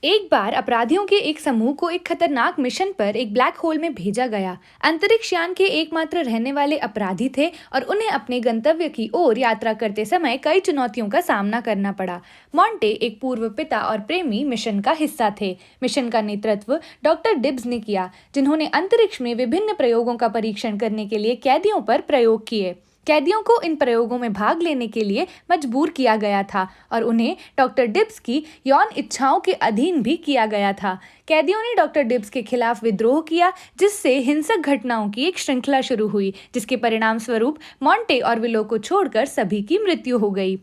एक बार अपराधियों के एक समूह को एक खतरनाक मिशन पर एक ब्लैक होल में भेजा गया। अंतरिक्ष यान के एकमात्र रहने वाले अपराधी थे और उन्हें अपने गंतव्य की ओर यात्रा करते समय कई चुनौतियों का सामना करना पड़ा। मॉन्टे एक पूर्व पिता और प्रेमी मिशन का हिस्सा थे। मिशन का नेतृत्व डॉक्टर डिब्स ने किया, जिन्होंने अंतरिक्ष में विभिन्न प्रयोगों का परीक्षण करने के लिए कैदियों पर प्रयोग किए। कैदियों को इन प्रयोगों में भाग लेने के लिए मजबूर किया गया था और उन्हें डॉक्टर डिब्स की यौन इच्छाओं के अधीन भी किया गया था। कैदियों ने डॉक्टर डिब्स के खिलाफ विद्रोह किया, जिससे हिंसक घटनाओं की एक श्रृंखला शुरू हुई, जिसके परिणाम स्वरूप मॉन्टे और विलो को छोड़कर सभी की मृत्यु हो गई।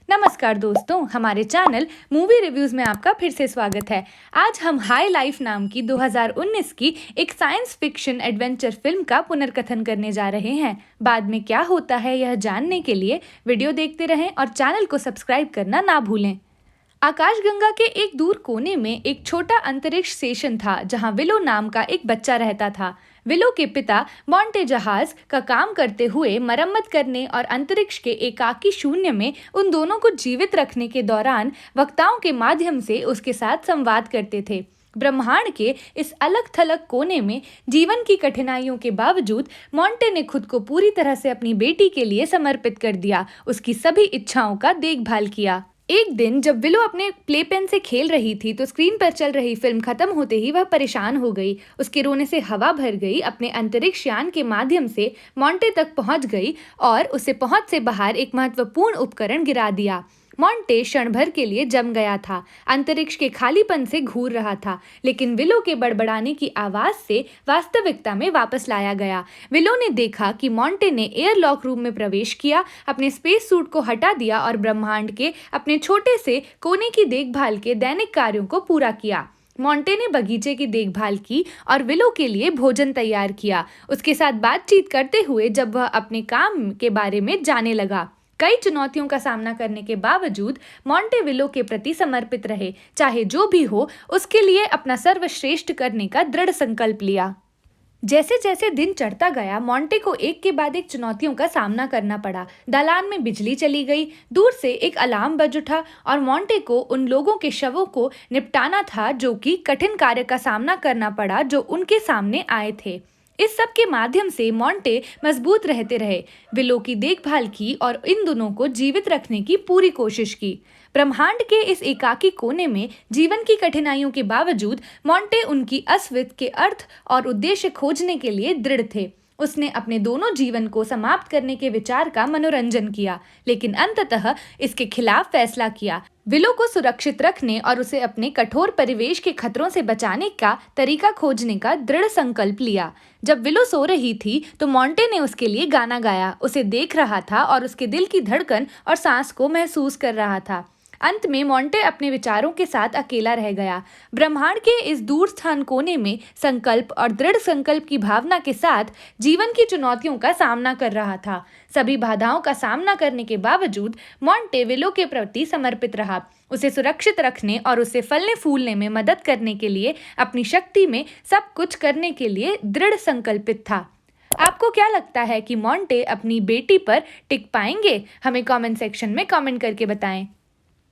नमस्कार दोस्तों, हमारे चैनल मूवी रिव्यूज में आपका फिर से स्वागत है। आज हम हाई लाइफ नाम की 2019 की एक साइंस फिक्शन एडवेंचर फिल्म का पुनर्कथन करने जा रहे हैं। बाद में क्या होता है यह जानने के लिए वीडियो देखते रहें और चैनल को सब्सक्राइब करना ना भूलें। आकाशगंगा के एक दूर कोने में एक छोटा अंतरिक्ष स्टेशन था, जहां विलो नाम का एक बच्चा रहता था। विलो के पिता मॉन्टे जहाज का काम करते हुए मरम्मत करने और अंतरिक्ष के एकाकी शून्य में उन दोनों को जीवित रखने के दौरान वक्ताओं के माध्यम से उसके साथ संवाद करते थे। ब्रह्मांड के इस अलग थलग कोने में जीवन की कठिनाइयों के बावजूद मॉन्टे ने खुद को पूरी तरह से अपनी बेटी के लिए समर्पित कर दिया, उसकी सभी इच्छाओं का देखभाल किया। एक दिन जब विलो अपने प्ले पेन से खेल रही थी तो स्क्रीन पर चल रही फिल्म खत्म होते ही वह परेशान हो गई। उसके रोने से हवा भर गई। अपने अंतरिक्ष यान के माध्यम से मॉन्टे तक पहुंच गई और उसे पहुंच से बाहर एक महत्वपूर्ण उपकरण गिरा दिया। मॉन्टे क्षण भर के लिए जम गया था, अंतरिक्ष के खालीपन से घूर रहा था, लेकिन विलो के बड़बड़ाने की आवाज से वास्तविकता में वापस लाया गया। विलो ने देखा कि मॉन्टे ने एयरलॉक रूम में प्रवेश किया, अपने स्पेस सूट को हटा दिया और ब्रह्मांड के अपने छोटे से कोने की देखभाल के दैनिक कार्यों को पूरा किया। मॉन्टे ने बगीचे की देखभाल की और विलो के लिए भोजन तैयार किया, उसके साथ बातचीत करते हुए जब वह अपने काम के बारे में जाने लगा। कई चुनौतियों का सामना करने के बावजूद मॉन्टे विलो के प्रति समर्पित रहे। चाहे जो भी हो, उसके लिए अपना सर्वश्रेष्ठ करने का दृढ़ संकल्प लिया। जैसे जैसे दिन चढ़ता गया, मॉन्टे को एक के बाद एक चुनौतियों का सामना करना पड़ा। दालान में बिजली चली गई, दूर से एक अलार्म बज उठा और मॉन्टे को उन लोगों के शवों को निपटाना था जो कि कठिन कार्य का सामना करना पड़ा जो उनके सामने आए थे। इस सब के माध्यम से मॉन्टे मजबूत रहते रहे, विलो की देखभाल की और इन दोनों को जीवित रखने की पूरी कोशिश की। ब्रह्मांड के इस एकाकी कोने में जीवन की कठिनाइयों के बावजूद मॉन्टे उनकी अस्तित्व के अर्थ और उद्देश्य खोजने के लिए दृढ़ थे। उसने अपने दोनों जीवन को समाप्त करने के विचार का मनोरंजन किया, लेकिन अंततः इसके खिलाफ फैसला किया। विलो को सुरक्षित रखने और उसे अपने कठोर परिवेश के खतरों से बचाने का तरीका खोजने का दृढ़ संकल्प लिया। जब विलो सो रही थी तो मॉन्टे ने उसके लिए गाना गाया, उसे देख रहा था और उसके दिल की धड़कन और सांस को महसूस कर रहा था। अंत में मॉन्टे अपने विचारों के साथ अकेला रह गया। ब्रह्मांड के इस दूर स्थान कोने में संकल्प और दृढ़ संकल्प की भावना के साथ जीवन की चुनौतियों का सामना कर रहा था। सभी बाधाओं का सामना करने के बावजूद मॉन्टे विलो के प्रति समर्पित रहा, उसे सुरक्षित रखने और उसे फलने फूलने में मदद करने के लिए अपनी शक्ति में सब कुछ करने के लिए दृढ़ संकल्पित था। आपको क्या लगता है कि मॉन्टे अपनी बेटी पर टिक पाएंगे? हमें कमेंट सेक्शन में कमेंट करके बताएं।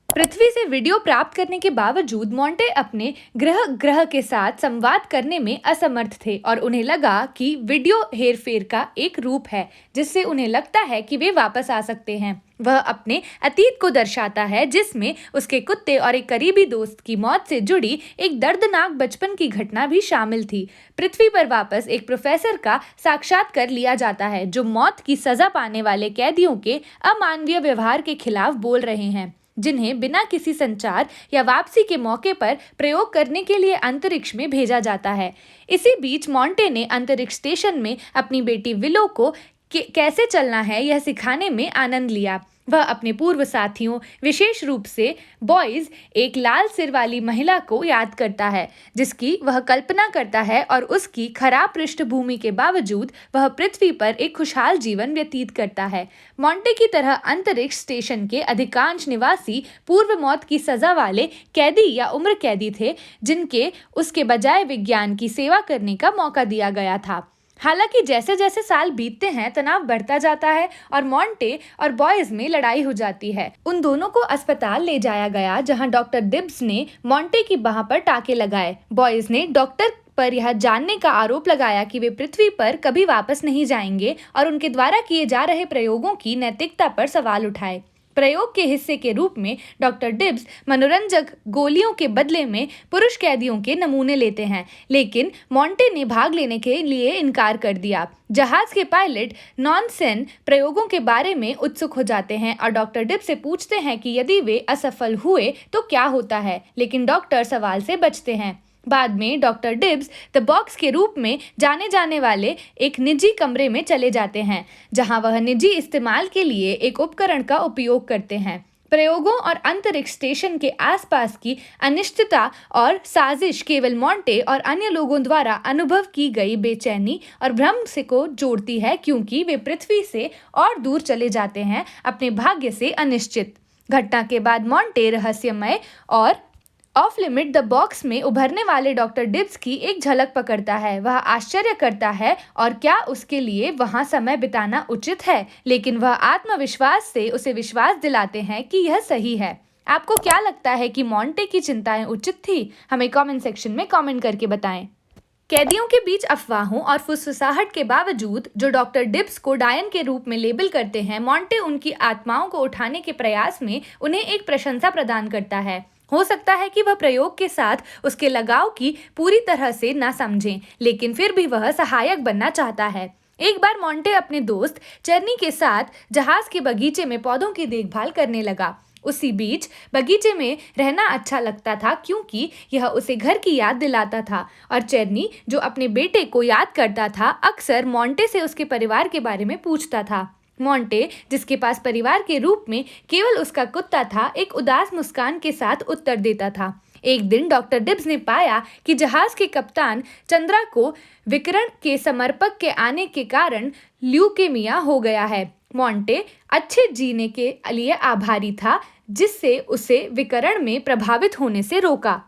पृथ्वी से वीडियो प्राप्त करने के बावजूद मॉन्टे अपने ग्रह के साथ संवाद करने में असमर्थ थे और उन्हें लगा कि वीडियो हेरफेर का एक रूप है, जिससे उन्हें लगता है कि वे वापस आ सकते हैं। वह अपने अतीत को दर्शाता है, जिसमें उसके कुत्ते और एक करीबी दोस्त की मौत से जुड़ी एक दर्दनाक बचपन की घटना भी शामिल थी। पृथ्वी पर वापस एक प्रोफेसर का साक्षात्कार लिया जाता है, जो मौत की सजा पाने वाले कैदियों के अमानवीय व्यवहार के खिलाफ बोल रहे हैं, जिन्हें बिना किसी संचार या वापसी के मौके पर प्रयोग करने के लिए अंतरिक्ष में भेजा जाता है। इसी बीच मॉन्टे ने अंतरिक्ष स्टेशन में अपनी बेटी विलो को कैसे चलना है यह सिखाने में आनंद लिया। वह अपने पूर्व साथियों, विशेष रूप से बॉयज, एक लाल सिर वाली महिला को याद करता है, जिसकी वह कल्पना करता है और उसकी खराब पृष्ठभूमि के बावजूद वह पृथ्वी पर एक खुशहाल जीवन व्यतीत करता है। मॉन्टे की तरह अंतरिक्ष स्टेशन के अधिकांश निवासी पूर्व मौत की सजा वाले कैदी या उम्र कैदी थे, जिनके उसके बजाय विज्ञान की सेवा करने का मौका दिया गया था। हालांकि जैसे जैसे साल बीतते हैं तनाव बढ़ता जाता है और मॉन्टे और बॉयज में लड़ाई हो जाती है। उन दोनों को अस्पताल ले जाया गया जहां डॉक्टर डिब्स ने मॉन्टे की बाह पर टाके लगाए। बॉयज ने डॉक्टर पर यह जानने का आरोप लगाया कि वे पृथ्वी पर कभी वापस नहीं जाएंगे और उनके द्वारा किए जा रहे प्रयोगों की नैतिकता पर सवाल उठाए। प्रयोग के हिस्से के रूप में डॉक्टर डिब्स मनोरंजक गोलियों के बदले में पुरुष कैदियों के नमूने लेते हैं, लेकिन मॉन्टे ने भाग लेने के लिए इनकार कर दिया। जहाज के पायलट नॉनसेन प्रयोगों के बारे में उत्सुक हो जाते हैं और डॉक्टर डिब्स से पूछते हैं कि यदि वे असफल हुए तो क्या होता है, लेकिन डॉक्टर सवाल से बचते हैं। बाद में डॉक्टर डिब्स द बॉक्स के रूप में जाने जाने वाले एक निजी कमरे में चले जाते हैं, जहां वह निजी इस्तेमाल के लिए एक उपकरण का उपयोग करते हैं। प्रयोगों और अंतरिक्ष स्टेशन के आसपास की अनिश्चितता और साजिश केवल मॉन्टे और अन्य लोगों द्वारा अनुभव की गई बेचैनी और भ्रम से को जोड़ती है, क्योंकि वे पृथ्वी से और दूर चले जाते हैं, अपने भाग्य से अनिश्चित। घटना के बाद मॉन्टे रहस्यमय और ऑफ लिमिट द बॉक्स में उभरने वाले डॉक्टर डिब्स की एक झलक पकड़ता है। वह आश्चर्य करता है और क्या उसके लिए वहां समय बिताना उचित है, लेकिन वह आत्मविश्वास से उसे विश्वास दिलाते हैं कि यह सही है। आपको क्या लगता है कि मॉन्टे की चिंताएं उचित थी? हमें कमेंट सेक्शन में कमेंट करके बताएं। कैदियों के बीच अफवाहों और फुसफुसाहट के बावजूद जो डॉक्टर डिब्स को डायन के रूप में लेबल करते हैं, मॉन्टे उनकी आत्माओं को उठाने के प्रयास में उन्हें एक प्रशंसा प्रदान करता है। हो सकता है कि वह प्रयोग के साथ उसके लगाव की पूरी तरह से ना समझें, लेकिन फिर भी वह सहायक बनना चाहता है। एक बार मॉन्टे अपने दोस्त चर्नी के साथ जहाज के बगीचे में पौधों की देखभाल करने लगा। उसी बीच बगीचे में रहना अच्छा लगता था, क्योंकि यह उसे घर की याद दिलाता था, और चर्नी जो अपने बेटे को याद करता था अक्सर मॉन्टे से उसके परिवार के बारे में पूछता था। मॉन्टे, जिसके पास परिवार के रूप में केवल उसका कुत्ता था, एक उदास मुस्कान के साथ उत्तर देता था। एक दिन डॉक्टर डिब्स ने पाया कि जहाज के कप्तान चंद्रा को विकिरण के समर्पक के आने के कारण ल्यूकेमिया हो गया है। मॉन्टे अच्छे जीने के लिए आभारी था, जिससे उसे विकिरण में प्रभावित होने से रोका।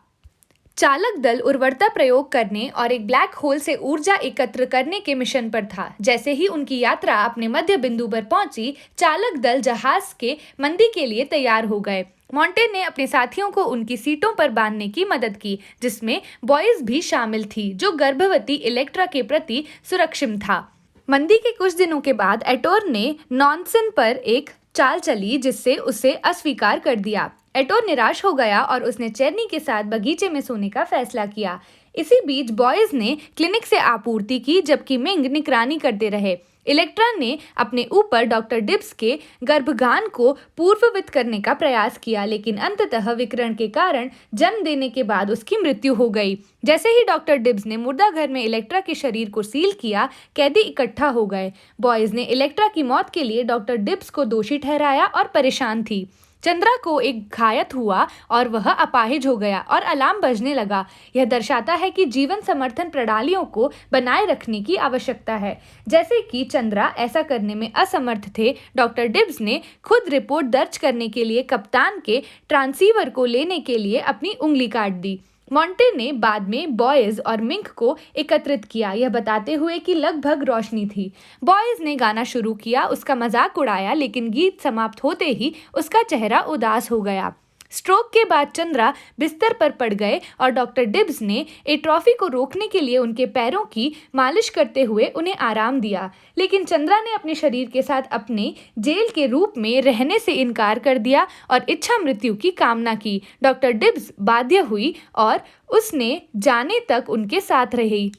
चालक दल उर्वरता प्रयोग करने और एक ब्लैक होल से ऊर्जा एकत्र करने के मिशन पर था। जैसे ही उनकी यात्रा अपने मध्य बिंदु पर पहुंची, चालक दल जहाज के मंदी के लिए तैयार हो गए। मॉन्टे ने अपने साथियों को उनकी सीटों पर बांधने की मदद की, जिसमें बॉयज भी शामिल थी, जो गर्भवती इलेक्ट्रा के प्रति सुरक्षित था। मंदी के कुछ दिनों के बाद एटोर ने नॉनसेन पर एक चाल चली, जिससे उसे अस्वीकार कर दिया। एटोर निराश हो गया और उसने चेर्नी के साथ बगीचे में सोने का फैसला किया। इसी बीच बॉयज ने क्लिनिक से आपूर्ति की, जबकि मिंग निगरानी करते रहे। इलेक्ट्रा ने अपने ऊपर डॉक्टर डिब्स के गर्भगान को पूर्ववत करने का प्रयास किया, लेकिन अंततः विकिरण के कारण जन्म देने के बाद उसकी मृत्यु हो गई। जैसे ही डॉक्टर डिब्स ने मुर्दा घर में इलेक्ट्रा के शरीर को सील किया, कैदी इकट्ठा हो गए। बॉयज ने इलेक्ट्रा की मौत के लिए डॉक्टर डिब्स को दोषी ठहराया और परेशान थी। चंद्रा को एक घायल हुआ और वह अपाहिज हो गया और अलार्म बजने लगा। यह दर्शाता है कि जीवन समर्थन प्रणालियों को बनाए रखने की आवश्यकता है। जैसे कि चंद्रा ऐसा करने में असमर्थ थे, डॉक्टर डिब्स ने खुद रिपोर्ट दर्ज करने के लिए कप्तान के ट्रांसीवर को लेने के लिए अपनी उंगली काट दी। मॉन्टे ने बाद में बॉयज और मिंक को एकत्रित किया, यह बताते हुए कि लगभग रोशनी थी। बॉयज ने गाना शुरू किया, उसका मजाक उड़ाया, लेकिन गीत समाप्त होते ही उसका चेहरा उदास हो गया। स्ट्रोक के बाद चंद्रा बिस्तर पर पड़ गए और डॉक्टर डिब्स ने एट्रॉफी को रोकने के लिए उनके पैरों की मालिश करते हुए उन्हें आराम दिया, लेकिन चंद्रा ने अपने शरीर के साथ अपने जेल के रूप में रहने से इनकार कर दिया और इच्छा मृत्यु की कामना की। डॉक्टर डिब्स बाध्य हुई और उसने जाने तक उनके साथ रही।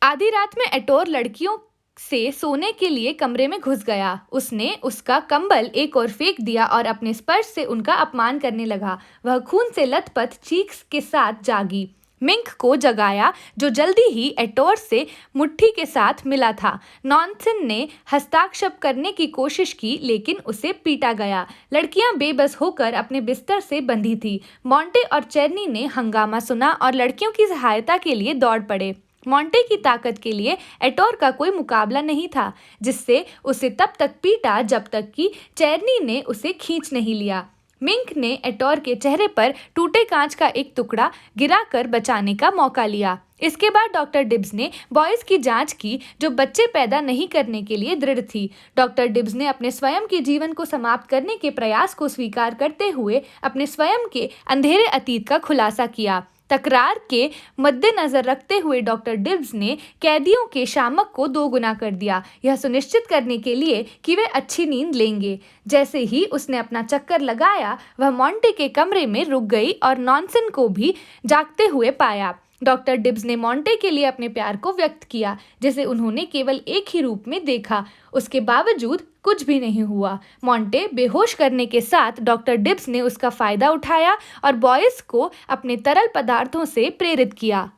आधी रात में एटोर लड़कियों से सोने के लिए कमरे में घुस गया। उसने उसका कंबल एक और फेंक दिया और अपने स्पर्श से उनका अपमान करने लगा। वह खून से लथपथ चीख के साथ जागी। मिंक को जगाया, जो जल्दी ही एटोर से मुट्ठी के साथ मिला था। नॉनसेन ने हस्ताक्षर करने की कोशिश की, लेकिन उसे पीटा गया। लड़कियां बेबस होकर अपने बिस्तर से बंधी थी। मॉन्टे और चेर्नी ने हंगामा सुना और लड़कियों की सहायता के लिए दौड़ पड़े। मॉन्टे की ताकत के लिए एटोर का कोई मुकाबला नहीं था, जिससे उसे तब तक पीटा जब तक कि चेर्नी ने उसे खींच नहीं लिया। मिंक ने एटोर के चेहरे पर टूटे कांच का एक टुकड़ा गिराकर बचाने का मौका लिया। इसके बाद डॉक्टर डिब्स ने बॉयज की जांच की जो बच्चे पैदा नहीं करने के लिए दृढ़ थी। डॉक्टर डिब्स ने अपने स्वयं के जीवन को समाप्त करने के प्रयास को स्वीकार करते हुए अपने स्वयं के अंधेरे अतीत का खुलासा किया। तकरार के मद्देनजर रखते हुए डॉक्टर डिब्स ने कैदियों के शामक को 2 गुना कर दिया, यह सुनिश्चित करने के लिए कि वे अच्छी नींद लेंगे। जैसे ही उसने अपना चक्कर लगाया, वह मॉन्टे के कमरे में रुक गई और नॉनसन को भी जागते हुए पाया। डॉक्टर डिब्स ने मॉन्टे के लिए अपने प्यार को व्यक्त किया, जिसे उन्होंने केवल एक ही रूप में देखा। उसके बावजूद कुछ भी नहीं हुआ। मॉन्टे बेहोश करने के साथ डॉक्टर डिब्स ने उसका फायदा उठाया और बॉयज को अपने तरल पदार्थों से प्रेरित किया।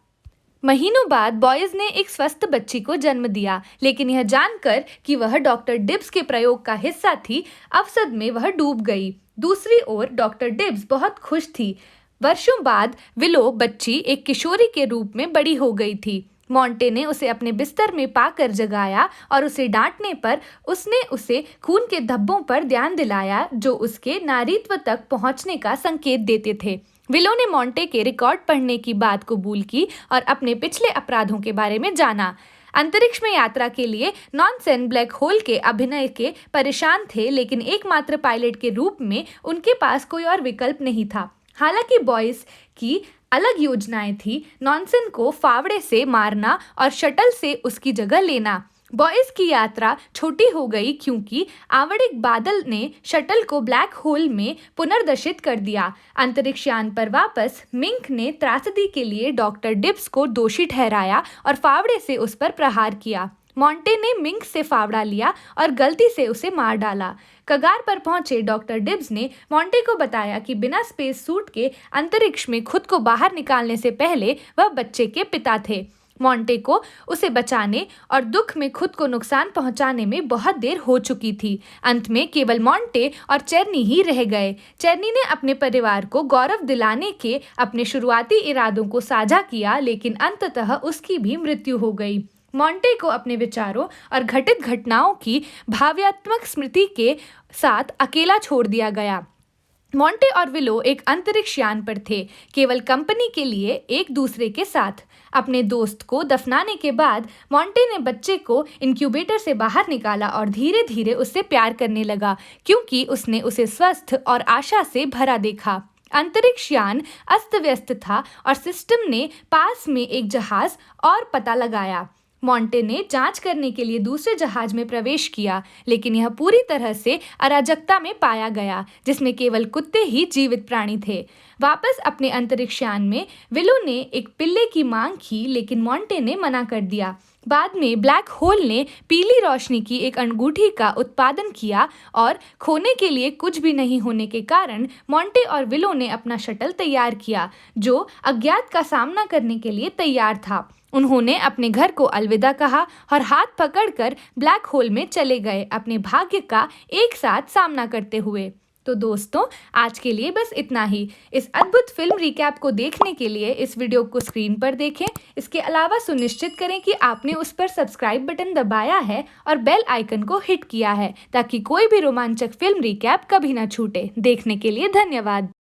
महीनों बाद बॉयज ने एक स्वस्थ बच्ची को जन्म दिया, लेकिन यह जानकर कि वह डॉक्टर डिब्स के प्रयोग का हिस्सा थी, अवसद में वह डूब गई। दूसरी ओर डॉक्टर डिब्स बहुत खुश थी। वर्षों बाद विलो बच्ची एक किशोरी के रूप में बड़ी हो गई थी। मॉन्टे ने उसे अपने बिस्तर में पाकर जगाया और उसे डांटने पर उसने उसे खून के धब्बों पर ध्यान दिलाया जो उसके नारीत्व तक पहुंचने का संकेत देते थे। विलो ने मॉन्टे के रिकॉर्ड पढ़ने की बात कबूल की और अपने पिछले अपराधों के बारे में जाना। अंतरिक्ष में यात्रा के लिए नॉनसन ब्लैक होल के अभिनय के परेशान थे, लेकिन एकमात्र पायलट के रूप में उनके पास कोई और विकल्प नहीं था। हालांकि बॉयज की अलग योजनाएं थी, नॉनसन को फावड़े से मारना और शटल से उसकी जगह लेना। बॉयज की यात्रा छोटी हो गई क्योंकि आवड़िक बादल ने शटल को ब्लैक होल में पुनर्दर्शित कर दिया। अंतरिक्ष यान पर वापस मिंक ने त्रासदी के लिए डॉक्टर डिब्स को दोषी ठहराया और फावड़े से उस पर प्रहार किया। मॉन्टे ने मिंक से फावड़ा लिया और गलती से उसे मार डाला। कगार पर पहुंचे डॉक्टर डिब्स ने मॉन्टे को बताया कि बिना स्पेस सूट के अंतरिक्ष में खुद को बाहर निकालने से पहले वह बच्चे के पिता थे। मॉन्टे को उसे बचाने और दुख में खुद को नुकसान पहुंचाने में बहुत देर हो चुकी थी। अंत में केवल मॉन्टे और चेरनी ही रह गए। चेरनी ने अपने परिवार को गौरव दिलाने के अपने शुरुआती इरादों को साझा किया, लेकिन अंततः उसकी भी मृत्यु हो गई। मॉन्टे को अपने विचारों और घटित घटनाओं की भावनात्मक स्मृति के साथ अकेला छोड़ दिया गया। मॉन्टे और विलो एक अंतरिक्ष यान पर थे, केवल कंपनी के लिए एक दूसरे के साथ। अपने दोस्त को दफनाने के बाद मॉन्टे ने बच्चे को इंक्यूबेटर से बाहर निकाला और धीरे धीरे उससे प्यार करने लगा, क्योंकि उसने उसे स्वस्थ और आशा से भरा देखा। अंतरिक्ष यान अस्त व्यस्त था और सिस्टम ने पास में एक जहाज और पता लगाया। मॉन्टे ने जांच करने के लिए दूसरे जहाज में प्रवेश किया, लेकिन यह पूरी तरह से अराजकता में पाया गया, जिसमें केवल कुत्ते ही जीवित प्राणी थे। वापस अपने अंतरिक्ष यान में विलो ने एक पिल्ले की मांग की, लेकिन मॉन्टे ने मना कर दिया। बाद में ब्लैक होल ने पीली रोशनी की एक अंगूठी का उत्पादन किया और खोने के लिए कुछ भी नहीं होने के कारण मॉन्टे और विलो ने अपना शटल तैयार किया, जो अज्ञात का सामना करने के लिए तैयार था। उन्होंने अपने घर को अलविदा कहा और हाथ पकड़कर ब्लैक होल में चले गए, अपने भाग्य का एक साथ सामना करते हुए। तो दोस्तों, आज के लिए बस इतना ही। इस अद्भुत फिल्म रिकैप को देखने के लिए इस वीडियो को स्क्रीन पर देखें। इसके अलावा सुनिश्चित करें कि आपने उस पर सब्सक्राइब बटन दबाया है और बेल आइकन को हिट किया है, ताकि कोई भी रोमांचक फिल्म रिकैप कभी ना छूटे। देखने के लिए धन्यवाद।